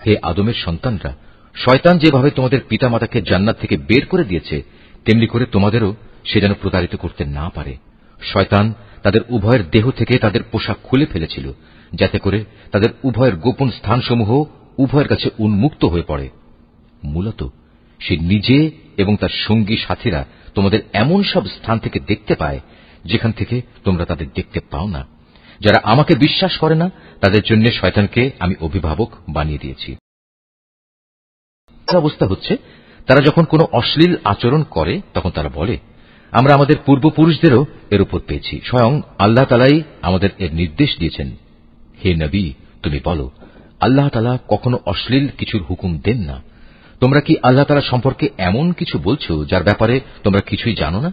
হে আদমের সন্তানরা, শয়তান যেভাবে তোমাদের পিতামাতাকে জান্নাত থেকে বের করে দিয়েছে, তেমনি করে তোমাদেরও সে যেন প্রতারিত করতে না পারে। শয়তান তাদের উভয়ের দেহ থেকে তাদের পোশাক খুলে ফেলেছিল, যাতে করে তাদের উভয়ের গোপন স্থানসমূহ উভয়ের কাছে উন্মুক্ত হয়ে পড়ে। মূলত সে নিজে এবং তার সঙ্গী সাথীরা তোমাদের এমন সব স্থান থেকে দেখতে পায় যেখান থেকে তোমরা তাদের দেখতে পাও না। যারা আমাকে বিশ্বাস করে না, তাদের জন্য শয়তানকে আমি অভিভাবক বানিয়ে দিয়েছি। অবস্থা হচ্ছে, তারা যখন কোনো অশ্লীল আচরণ করে তখন তারা বলে, আমরা আমাদের পূর্বপুরুষদেরও এর উপর পেয়েছি, স্বয়ং আল্লাহ তাআলাই আমাদের এর নির্দেশ দিয়েছেন। হে নবী, তুমি বলো, আল্লাহ তাআলা কখনো অশ্লীল কিছুর হুকুম দেন না। তোমরা কি আল্লাহ তাআলা সম্পর্কে এমন কিছু বলছো যার ব্যাপারে তোমরা কিছুই জানো না?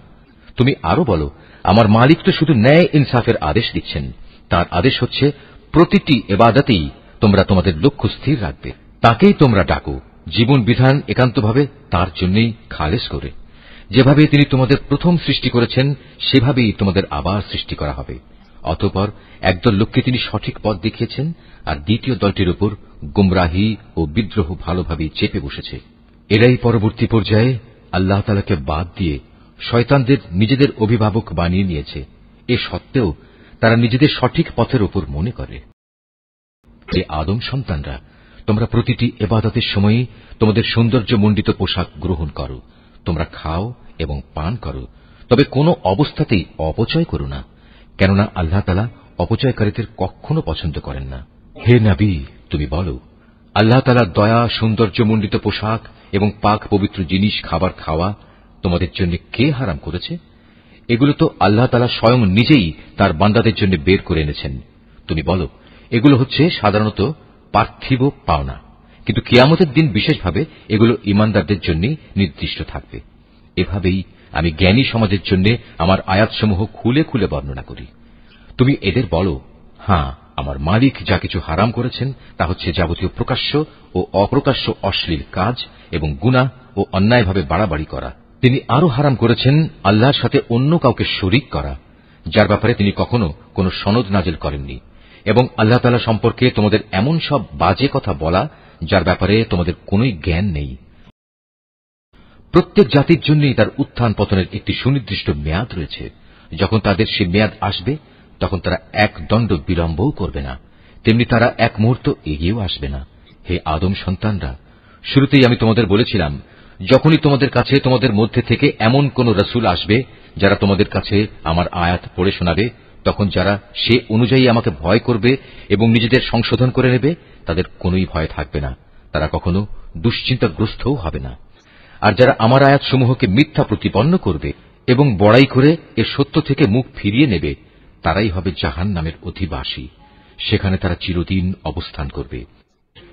তুমি আরো বলো, আমার মালিক তো শুধু ন্যায় ইনসাফের আদেশ দিচ্ছেন। তার আদেশ হচ্ছে প্রতিটি ইবাদতেই তোমরা তোমাদের লক্ষ্য স্থির রাখবে, তাকেই তোমরা ডাকো, জীবন বিধান একান্তভাবে তার জন্যই খালেস করে। যেভাবে তিনি তোমাদের প্রথম সৃষ্টি করেছেন সেভাবেই তোমাদের আবার সৃষ্টি করা হবে। অতঃপর একদল লোককে তিনি সঠিক পথ দেখিয়েছেন, আর দ্বিতীয় দলটির উপর গুমরাহি ও বিদ্রোহ ভালোভাবেই চেপে বসেছে। এরাই পরবর্তী পর্যায়ে আল্লাহ তাআলাকে বাদ দিয়ে শয়তানদের নিজেদের অভিভাবক বানিয়ে নিয়েছে। এ সত্ত্বেও তারা নিজেদের সঠিক পথের উপর মনে করে। হে আদম সন্তানরা, তোমরা প্রতিটি ইবাদতের সময়ই তোমাদের সৌন্দর্যমণ্ডিত পোশাক গ্রহণ করো, তোমরা খাও এবং পান করো, তবে কোনো অবস্থাতেই অপচয় করো না, কেননা আল্লাহ তাআলা অপচয়কারীদের কখনো পছন্দ করেন না। হে নবী, তুমি বলো, আল্লাহ তাআলার দয়া, সৌন্দর্যমণ্ডিত পোশাক এবং পাক পবিত্র জিনিস খাবার খাওয়া তোমাদের জন্য কে হারাম করেছে? এগুলো তো আল্লাহ তাআলা স্বয়ং নিজেই তার বান্দাদের জন্য বের করে এনেছেন। তুমি বলো, এগুলো হচ্ছে সাধারণত পার্থিব পাওনা, কিন্তু কিয়ামতের দিন বিশেষভাবে এগুলো ঈমানদারদের জন্য নির্দিষ্ট থাকবে। এভাবেই আমি জ্ঞানী সমাজের জন্য আমার আয়াতসমূহ খুলে খুলে বর্ণনা করি। তুমি এদের বলো, হ্যাঁ, আমার মালিক যা কিছু হারাম করেছেন তা হচ্ছে যাবতীয় প্রকাশ্য ও অপ্রকাশ্য অশ্লীল কাজ এবং গুনাহ ও অন্যায়ভাবে বাড়াবাড়ি করা। তিনি আরো হারাম করেছেন আল্লাহর সাথে অন্য কাউকে শরীক করা, যার ব্যাপারে তিনি কখনো কোনো সনদ নাজিল করেননি, এবং আল্লাহ তাআলা সম্পর্কে তোমাদের এমন সব বাজে কথা বলা যার ব্যাপারে তোমাদের কোনোই জ্ঞান নেই। প্রত্যেক জাতির জন্যই তার উত্থান পতনের একটি সুনির্দিষ্ট মেয়াদ রয়েছে। যখন তাদের সে মেয়াদ আসবে তখন তারা এক দণ্ড বিলম্বও করবে না, তেমনি তারা এক মুহূর্ত এগিয়েও আসবে না। হে আদম সন্তানরা, শুরুতেই আমি তোমাদের বলেছিলাম, যখনই তোমাদের কাছে তোমাদের মধ্যে থেকে এমন কোন রাসূল আসবে যারা তোমাদের কাছে আমার আয়াত পড়ে শোনাবে, তখন যারা সে অনুযায়ী আমাকে ভয় করবে এবং নিজেদের সংশোধন করে নেবে, তাদের কোনোই ভয় থাকবে না, তারা কখনো দুশ্চিন্তাগ্রস্তও হবে না। আর যারা আমার আয়াতসমূহকে মিথ্যা প্রতিপন্ন করবে এবং বড়াই করে এর সত্য থেকে মুখ ফিরিয়ে নেবে, তারাই হবে জাহান্নামের অধিবাসী। সেখানে তারা চিরদিন অবস্থান করবে।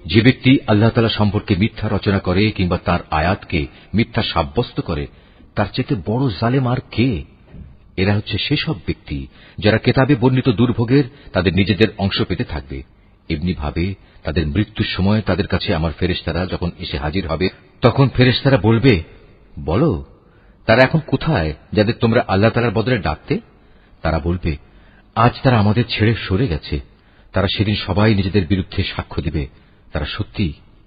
যে ব্যক্তি আল্লাহ তাআলা সম্পর্কে মিথ্যা রচনা করে কিংবা তার আয়াতকে মিথ্যা সাব্যস্ত করে, তার চেয়ে বড় জালেম আর কে? এরা হচ্ছে সেসব ব্যক্তি যারা কেতাবে বর্ণিত দুর্ভোগের তাদের নিজেদের অংশ পেতে থাকবে। এমনি ভাবে তাদের মৃত্যুর সময় তাদের কাছে আমার ফেরেশতারা যখন এসে হাজির হবে, তখন ফেরেশতারা বলবে, বলো, তারা এখন কোথায় যাদের তোমরা আল্লাহ তাআলার বদলে ডাকতে? তারা বলবে, আজ তারা আমাদের ছেড়ে সরে গেছে। তারা সেদিন সবাই নিজেদের বিরুদ্ধে সাক্ষ্য দিবে, তারা সত্যি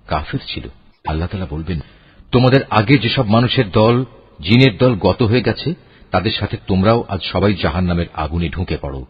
কাফের ছিল। আল্লাহ তাআলা বলবেন, তোমাদের আগে যেসব মানুষের দল, জিনের দল গত হয়ে গেছে, তাদের সাথে তোমরাও আজ সবাই জাহান্নামের আগুনে ঢুকে পড়ো।